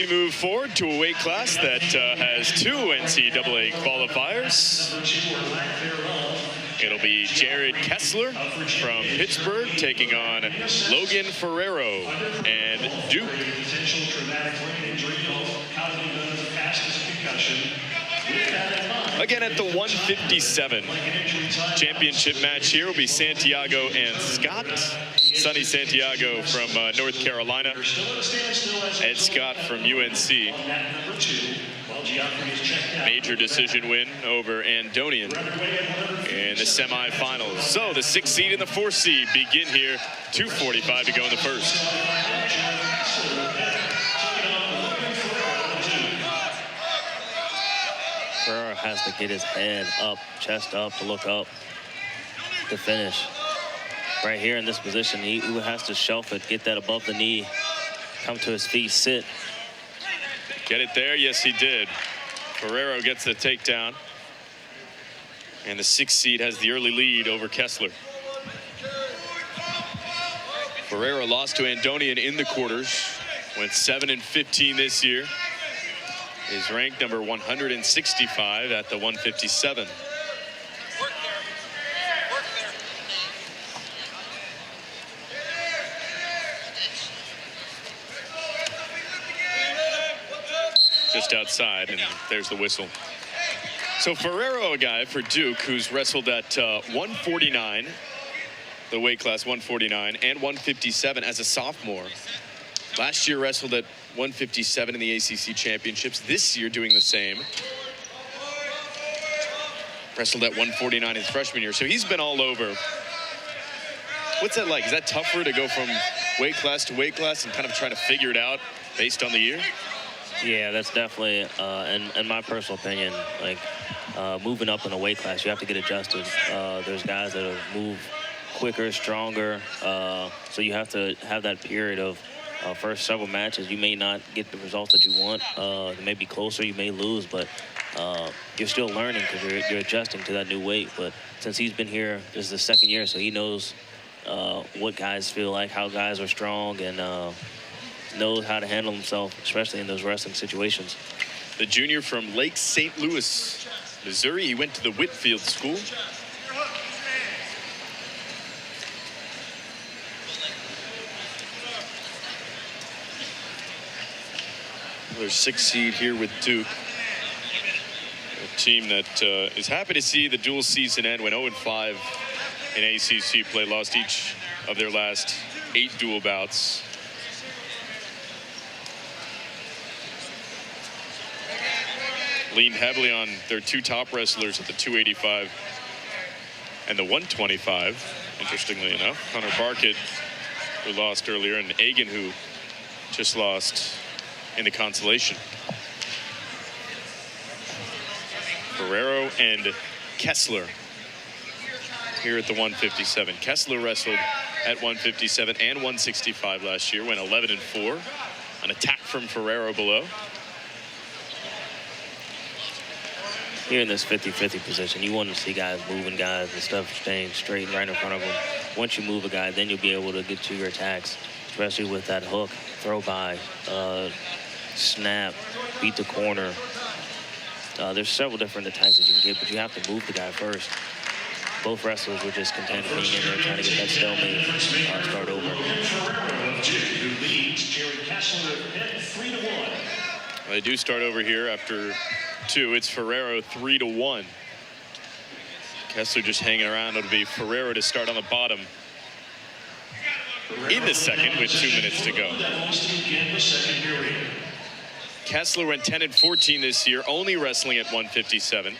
We move forward to a weight class that has two NCAA qualifiers. It'll be Jared Keslar from Pittsburgh taking on Logan Ferrero and Duke. Again, at the 157 championship match here will be Santiago and Scott. Sonny Santiago from North Carolina, Ed Scott from UNC. Major decision win over Andonian in the semifinals. So the 6th seed and the 4th seed begin here. 2:45 to go in the first. Ferrero has to get his head up, chest up, to look up to finish. Right here in this position, he has to shelf it, get that above the knee, come to his feet, sit. Get it there? Yes, he did. Ferrero gets the takedown. And the 6th seed has the early lead over Keslar. Ferrero lost to Andonian in the quarters. Went 7-15 this year. Is ranked number 165 at the 157. Just outside, and there's the whistle. So Ferrero, a guy for Duke who's wrestled at 149, the weight class 149, and 157 as a sophomore. Last year wrestled at 157 in the ACC Championships. This year doing the same. Wrestled at 149 his freshman year. So he's been all over. What's that like? Is that tougher to go from weight class to weight class and kind of try to figure it out based on the year? Yeah, that's definitely, in my personal opinion, like moving up in a weight class, you have to get adjusted. There's guys that have moved quicker, stronger, so you have to have that period of first several matches. You may not get the results that you want. It may be closer, you may lose, but you're still learning because you're adjusting to that new weight. But since he's been here, this is the 2nd year, so he knows what guys feel like, how guys are strong, and knows how to handle himself, especially in those wrestling situations. The junior from Lake St. Louis, Missouri. He went to the Whitfield School. Another 6th seed here with Duke. A team that is happy to see the dual season end when 0-5 in ACC play. Lost each of their last 8 dual bouts. Leaned heavily on their 2 top wrestlers at the 285 and the 125, interestingly enough. Connor Barkett, who lost earlier, and Agan, who just lost in the consolation. Ferrero and Keslar here at the 157. Keslar wrestled at 157 and 165 last year, went 11-4. An attack from Ferrero below. Here in this 50-50 position, you want to see guys moving guys and stuff staying straight and right in front of them. Once you move a guy, then you'll be able to get to your attacks, especially with that hook, throw by, snap, beat the corner. There's several different attacks that you can get, but you have to move the guy first. Both wrestlers were just content being in there trying to get that stalemate, start over. They do start over here after 2. It's Ferrero 3-1. Keslar just hanging around. It'll be Ferrero to start on the bottom in the 2nd with 2 minutes to go. Keslar went 10-14 this year, only wrestling at 157.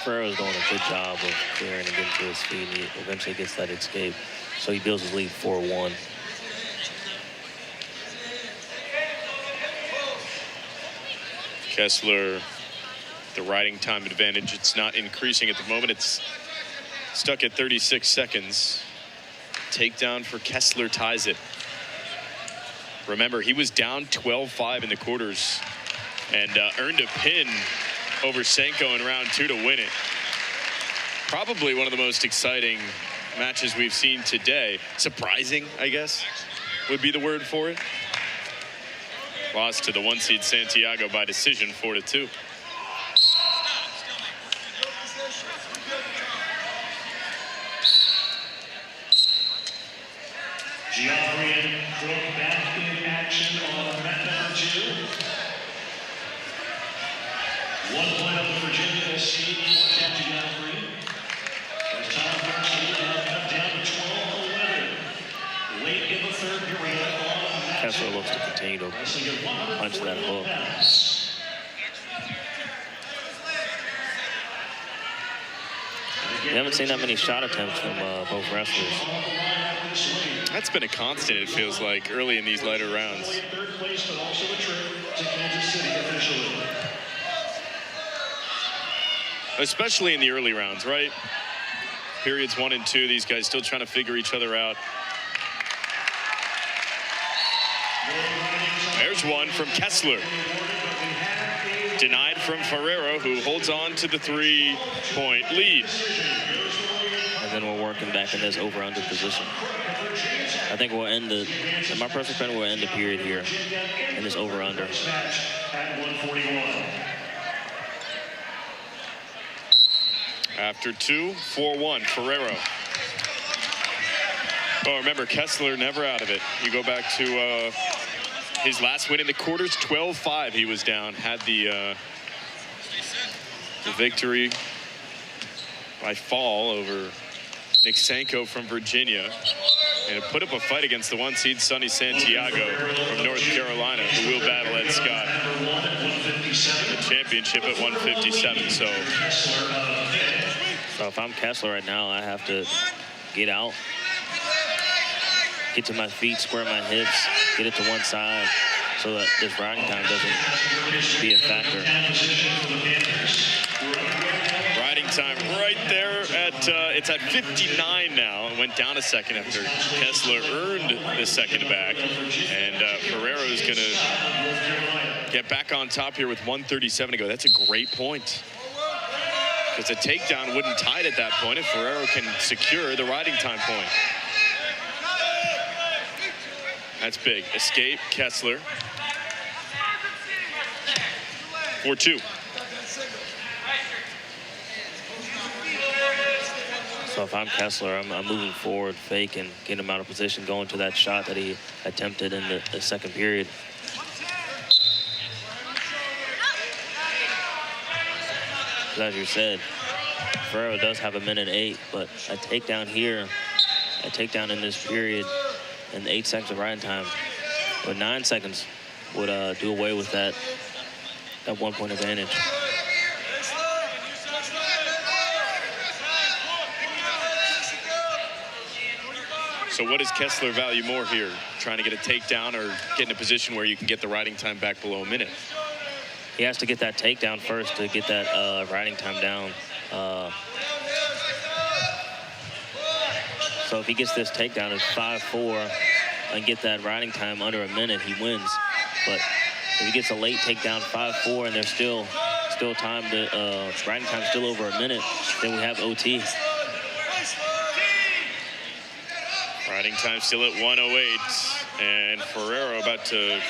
Ferrero's doing a good job of clearing and getting to his feet, and he eventually gets that escape. So he builds his lead 4-1. Keslar, the riding time advantage, it's not increasing at the moment. It's stuck at 36 seconds. Takedown for Keslar ties it. Remember, he was down 12-5 in the quarters and earned a pin over Senko in round 2 to win it. Probably one of the most exciting matches we've seen today. Surprising, I guess, would be the word for it. Lost to the 1 seed Santiago by decision, 4-2. Geoffrey Crook back in action on mat number 2. 1 point up for Virginia. Escape down to Geoffrey. As Tom Brooks now cut down to 12-11. Late in the third period. Keslar looks to continue to punch that hook. You haven't seen that many shot attempts from both wrestlers. That's been a constant, it feels like, early in these later rounds. Especially in the early rounds, right? Periods 1 and 2, these guys still trying to figure each other out. There's one from Keslar. Denied from Ferrero, who holds on to the 3-point lead. And then we're working back in this over-under position. I think we'll end the, in my personal opinion, we'll end the period here in this over-under. After 2, 4-1, Ferrero. Oh, remember, Keslar never out of it. You go back to his last win in the quarters, 12-5 he was down. Had the victory by fall over Nick Sanko from Virginia. And it put up a fight against the 1 seed Sonny Santiago from North Carolina, who will battle Ed Scott the championship at 157. So if I'm Keslar right now, I have to get out, get to my feet, square my hips, get it to one side so that this riding time doesn't be a factor. Riding time right there at, it's at 59 now. It went down a second after Keslar earned the second back. And Ferrero is going to get back on top here with 1:37 to go. That's a great point. Because a takedown wouldn't tie it at that point if Ferrero can secure the riding time point. That's big. Escape, Keslar. 4-2. So if I'm Keslar, I'm moving forward, fake, and getting him out of position, going to that shot that he attempted in the second period. As you said, Ferrero does have 1:08, but a takedown here, a takedown in this period, and 8 seconds of riding time, or 9 seconds, would do away with that 1 point advantage. So what does Keslar value more here? Trying to get a takedown or get in a position where you can get the riding time back below a minute? He has to get that takedown first to get that riding time down. So if he gets this takedown at 5-4 and get that riding time under a minute, he wins. But if he gets a late takedown 5-4 and there's still time to riding time still over a minute, then we have OT. Riding time still at 1:08, and Ferrero about to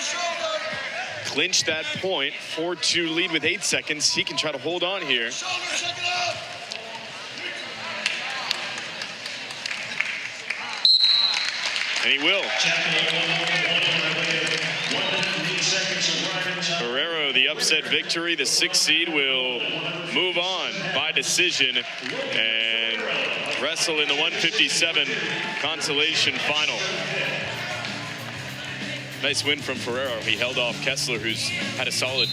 clinch that point. 4-2 lead with 8 seconds. He can try to hold on here. And he will. Ferrero, the upset victory. The 6th seed will move on by decision and wrestle in the 157 consolation final. Nice win from Ferrero. He held off Keslar, who's had a solid